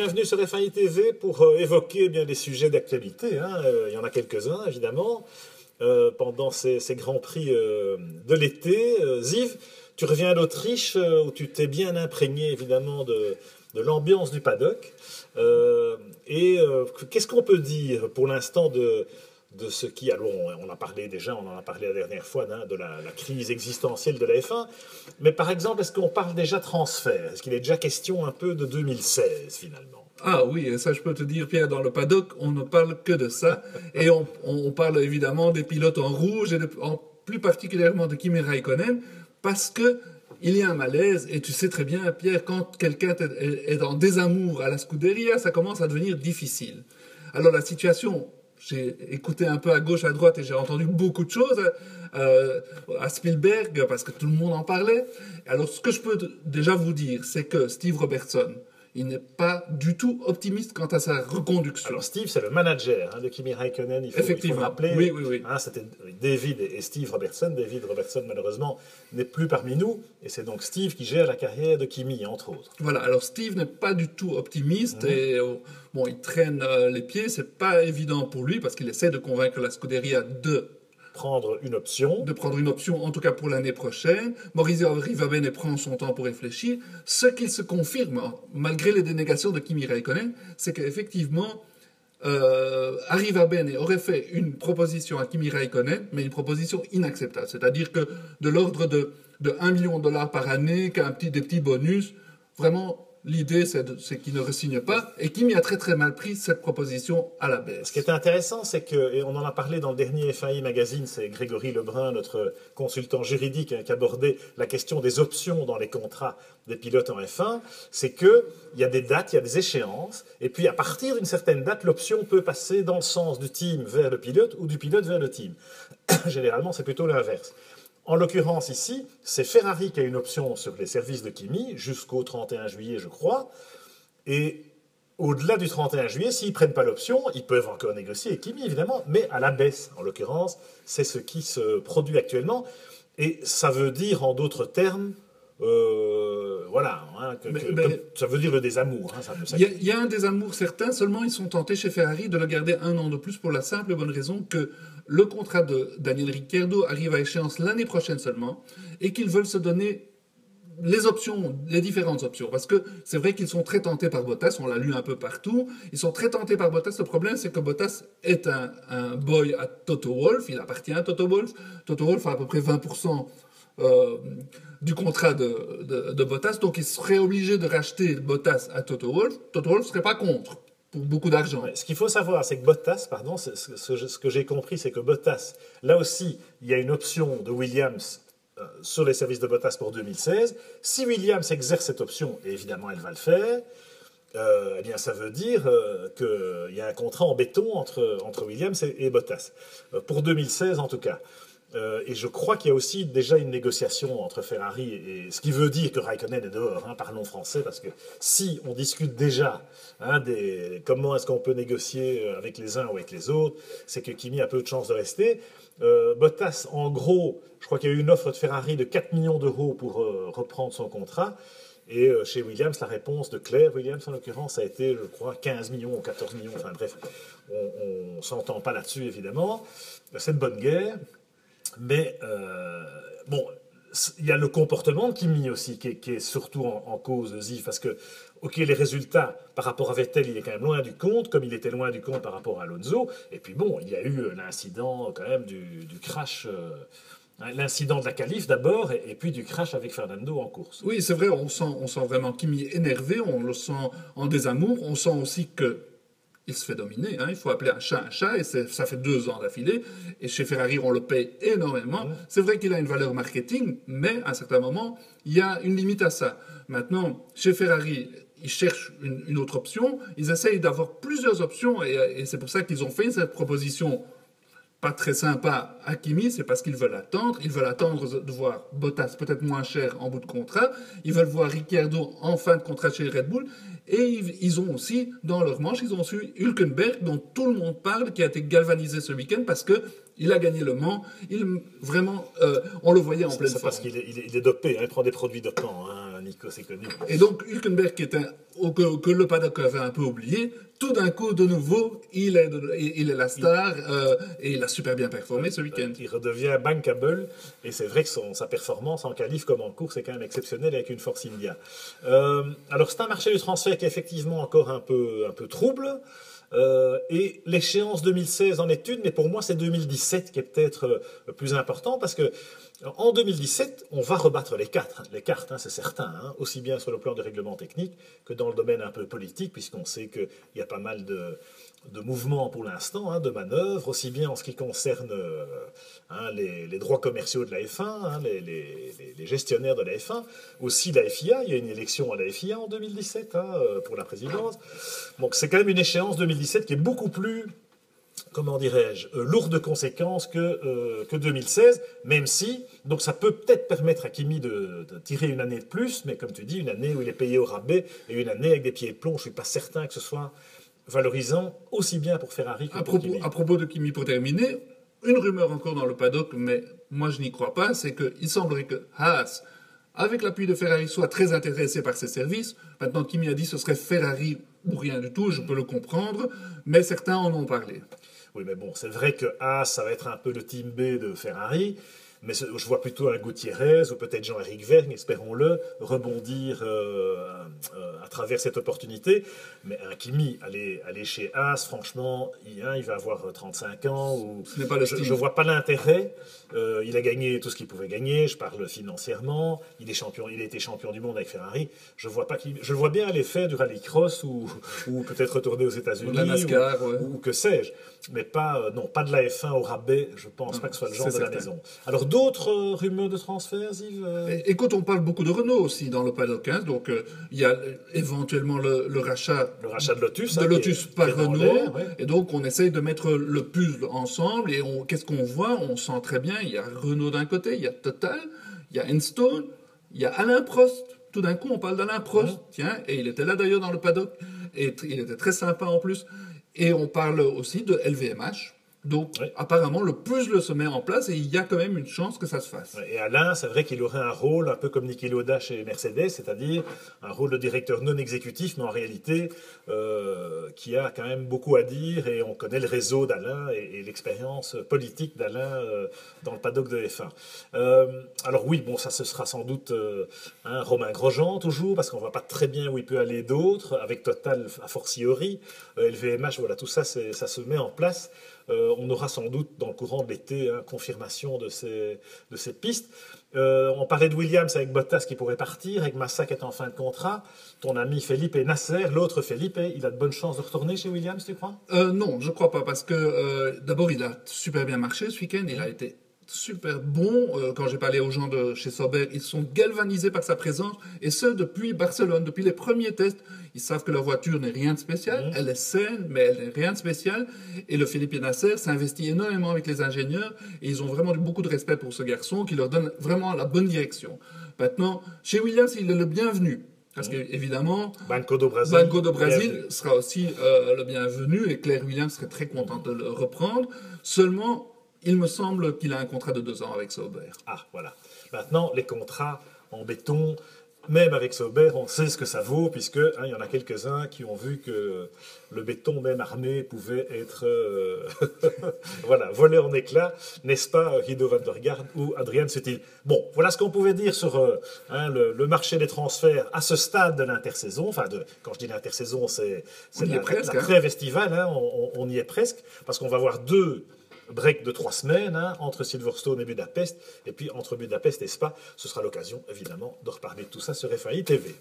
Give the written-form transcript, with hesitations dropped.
Bienvenue sur FAI TV pour évoquer bien des sujets d'actualité. Il y en a quelques-uns, évidemment, pendant ces grands prix de l'été. Ziv, tu reviens d'Autriche où tu t'es bien imprégné, évidemment, de l'ambiance du paddock. Qu'est-ce qu'on peut dire pour l'instant de ce qui... Alors, on en a parlé déjà, on en a parlé la dernière fois, de la crise existentielle de la F1. Mais par exemple, est-ce qu'on parle déjà transfert? Est-ce qu'il est déjà question un peu de 2016, finalement? Ah oui, et ça je peux te dire, Pierre, dans le paddock, on ne parle que de ça. Et on parle évidemment des pilotes en rouge, et plus particulièrement de Kimi Raikkonen, parce que il y a un malaise, et tu sais très bien, Pierre, quand quelqu'un est en désamour à la Scuderia, ça commence à devenir difficile. Alors la situation... J'ai écouté un peu à gauche, à droite, et j'ai entendu beaucoup de choses à Spielberg, parce que tout le monde en parlait. Alors, ce que je peux déjà vous dire, c'est que Steve Robertson, il n'est pas du tout optimiste quant à sa reconduction. Alors, Steve, c'est le manager de Kimi Raikkonen, il faut le rappeler. Oui. C'était David et Steve Robertson. David Robertson, malheureusement, n'est plus parmi nous, et c'est donc Steve qui gère la carrière de Kimi, entre autres. Voilà, alors Steve n'est pas du tout optimiste, et bon, il traîne les pieds, c'est pas évident pour lui, parce qu'il essaie de convaincre la Scuderia de prendre une option. De prendre une option, en tout cas pour l'année prochaine. Maurizio Arrivabene prend son temps pour réfléchir. Ce qu'il se confirme, malgré les dénégations de Kimi Raikkonen, c'est qu'effectivement, Arrivabene aurait fait une proposition à Kimi Raikkonen, mais une proposition inacceptable. C'est-à-dire que de l'ordre de 1 million de dollars par année, des petits bonus, vraiment... L'idée, c'est qu'il ne re-signe pas, et Kimi a très très mal pris cette proposition à la baisse. Ce qui est intéressant, c'est que, et on en a parlé dans le dernier FAI Magazine, c'est Grégory Lebrun, notre consultant juridique, qui abordait la question des options dans les contrats des pilotes en F1, c'est qu'il y a des dates, il y a des échéances, et puis à partir d'une certaine date, l'option peut passer dans le sens du team vers le pilote ou du pilote vers le team. Généralement, c'est plutôt l'inverse. En l'occurrence ici, c'est Ferrari qui a une option sur les services de Kimi jusqu'au 31 juillet, je crois. Et au-delà du 31 juillet, s'ils ne prennent pas l'option, ils peuvent encore négocier avec Kimi, évidemment, mais à la baisse. En l'occurrence, c'est ce qui se produit actuellement. Et ça veut dire, en d'autres termes, ça veut dire le désamour. Il y a un désamour certain, seulement ils sont tentés chez Ferrari de le garder 1 an de plus pour la simple et bonne raison que le contrat de Daniel Ricciardo arrive à échéance l'année prochaine seulement et qu'ils veulent se donner les options, les différentes options. Parce que c'est vrai qu'ils sont très tentés par Bottas, on l'a lu un peu partout, ils sont très tentés par Bottas. Le problème, c'est que Bottas est un boy à Toto Wolff, il appartient à Toto Wolff. Toto Wolff a à peu près 20% du contrat de Bottas, donc il serait obligé de racheter Bottas à Toto Wolff. Toto Wolff ne serait pas contre, pour beaucoup d'argent. Ce qu'il faut savoir, c'est que Bottas, ce que j'ai compris, c'est que Bottas, là aussi, il y a une option de Williams sur les services de Bottas pour 2016. Si Williams exerce cette option, et évidemment elle va le faire, eh bien ça veut dire qu'il y a un contrat en béton entre Williams et Bottas, pour 2016 en tout cas. Et je crois qu'il y a aussi déjà une négociation entre Ferrari et ce qui veut dire que Raikkonen est dehors, parlons français, parce que si on discute déjà comment est-ce qu'on peut négocier avec les uns ou avec les autres, c'est que Kimi a peu de chances de rester. Bottas, en gros, je crois qu'il y a eu une offre de Ferrari de 4 millions d'euros pour reprendre son contrat. Et chez Williams, la réponse de Claire Williams, en l'occurrence, a été, je crois, 15 millions ou 14 millions. Enfin bref, on ne s'entend pas là-dessus, évidemment. C'est de bonne guerre. Mais il y a le comportement de Kimi aussi qui est surtout en cause, Ziv, parce que, ok, les résultats par rapport à Vettel, il est quand même loin du compte, comme il était loin du compte par rapport à Alonso. Et puis bon, il y a eu l'incident quand même du crash, l'incident de la qualif d'abord, et puis du crash avec Fernando en course. Oui, c'est vrai, on sent vraiment Kimi énervé, on le sent en désamour, on sent aussi que il se fait dominer, il faut appeler un chat, et ça fait 2 ans d'affilée, et chez Ferrari, on le paye énormément. C'est vrai qu'il a une valeur marketing, mais à un certain moment, il y a une limite à ça. Maintenant, chez Ferrari, ils cherchent une autre option, ils essayent d'avoir plusieurs options, et c'est pour ça qu'ils ont fait cette proposition pas très sympa à Kimi, c'est parce qu'ils veulent attendre. Ils veulent attendre de voir Bottas peut-être moins cher en bout de contrat. Ils veulent voir Ricciardo en fin de contrat chez Red Bull. Et ils ont aussi, dans leur manche, ils ont su Hülkenberg, dont tout le monde parle, qui a été galvanisé ce week-end parce qu'il a gagné Le Mans. On le voyait en pleine forme. C'est parce qu'il est dopé, il prend des produits dopants, Nico, c'est connu. Et donc, Hülkenberg, que le paddock avait un peu oublié, tout d'un coup, de nouveau, il est la star et il a super bien performé ce week-end. Il redevient bankable et c'est vrai que sa performance en qualif comme en course est quand même exceptionnelle avec une Force India. Alors c'est un marché du transfert qui est effectivement encore un peu trouble. Et l'échéance 2016 en est une, mais pour moi c'est 2017 qui est peut-être plus important parce que en 2017 on va rebattre les cartes, c'est certain, aussi bien sur le plan du règlement technique que dans le domaine un peu politique, puisqu'on sait qu'il y a pas mal de mouvements pour l'instant, de manœuvres, aussi bien en ce qui concerne les droits commerciaux de la F1, les gestionnaires de la F1, aussi la FIA. Il y a une élection à la FIA en 2017 pour la présidence. Donc c'est quand même une échéance 2017 qui est beaucoup plus, comment dirais-je, lourde de conséquences que 2016, même si, donc ça peut peut-être permettre à Kimi de tirer une année de plus, mais comme tu dis, une année où il est payé au rabais et une année avec des pieds de plomb, je ne suis pas certain que ce soit valorisant aussi bien pour Ferrari que pour Kimi. À propos de Kimi, pour terminer, une rumeur encore dans le paddock, mais moi je n'y crois pas, c'est qu'il semblerait que Haas, avec l'appui de Ferrari, soit très intéressé par ses services. Maintenant, Kimi a dit que ce serait Ferrari ou rien du tout, je peux le comprendre, mais certains en ont parlé. Oui, mais bon, c'est vrai que Haas, ça va être un peu le team B de Ferrari, mais je vois plutôt un Gutiérrez ou peut-être Jean-Éric Vergne, espérons-le, rebondir à travers cette opportunité. Mais un Kimi, aller chez Haas, franchement, il va avoir 35 ans. Ce n'est pas le style. Je ne vois pas l'intérêt. Il a gagné tout ce qu'il pouvait gagner, je parle financièrement. Il a été champion du monde avec Ferrari. Je le vois bien aller faire du rallycross ou peut-être retourner aux États-Unis. Ou de la NASCAR, ou que sais-je. Mais pas de la F1 au rabais. Je ne pense pas que ce soit le genre de la maison. Alors, d'autres rumeurs de transfert, Yves Écoute, on parle beaucoup de Renault aussi dans le paddock. Donc, il y a éventuellement le rachat de Lotus. De Lotus par Renault. Ouais. Et donc, on essaye de mettre le puzzle ensemble. Et qu'est-ce qu'on voit? On sent très bien, il y a Renault d'un côté, il y a Total, il y a Enstone, il y a Alain Prost. Tout d'un coup, on parle d'Alain Prost. Tiens, et il était là d'ailleurs dans le paddock. Et il était très sympa en plus. Et on parle aussi de LVMH. Donc, apparemment, le puzzle se met en place et il y a quand même une chance que ça se fasse. Et Alain, c'est vrai qu'il aurait un rôle un peu comme Niki Lauda chez Mercedes, c'est-à-dire un rôle de directeur non exécutif, mais en réalité, qui a quand même beaucoup à dire. Et on connaît le réseau d'Alain et l'expérience politique d'Alain dans le paddock de F1. Alors oui, bon, ça ce sera sans doute Romain Grosjean, toujours, parce qu'on ne voit pas très bien où il peut aller d'autres, avec Total a fortiori. LVMH, voilà, tout ça, ça se met en place. On aura sans doute dans le courant de l'été confirmation de ces pistes. On parlait de Williams avec Bottas qui pourrait partir, avec Massa qui est en fin de contrat. Ton ami Felipe Nasser, l'autre Felipe, il a de bonnes chances de retourner chez Williams, tu crois? Non, je ne crois pas, parce que d'abord, il a super bien marché ce week-end. Il a été super bon. Quand j'ai parlé aux gens de chez Sauber, ils sont galvanisés par sa présence, et ce, depuis Barcelone, depuis les premiers tests. Ils savent que leur voiture n'est rien de spécial, elle est saine, mais elle n'est rien de spécial, et le Felipe Nasser s'investit énormément avec les ingénieurs, et ils ont vraiment beaucoup de respect pour ce garçon, qui leur donne vraiment la bonne direction. Maintenant, chez Williams, il est le bienvenu. Parce qu'évidemment, Banco do Brasil sera aussi le bienvenu, et Claire Williams serait très contente de le reprendre. Seulement, il me semble qu'il a un contrat de 2 ans avec Sauber. Ah, voilà. Maintenant, les contrats en béton, même avec Sauber, on sait ce que ça vaut, puisque il y en a quelques-uns qui ont vu que le béton, même armé, pouvait être volé en éclats, n'est-ce pas, Guido van der Garde ou Adrian Sutil. Bon, voilà ce qu'on pouvait dire sur le marché des transferts à ce stade de l'intersaison. Enfin, quand je dis l'intersaison, c'est la trêve estivale, on y est presque, parce qu'on va avoir 2 break de 3 semaines entre Silverstone et Budapest, et puis entre Budapest et Spa, ce sera l'occasion évidemment de reparler de tout ça sur FAI TV.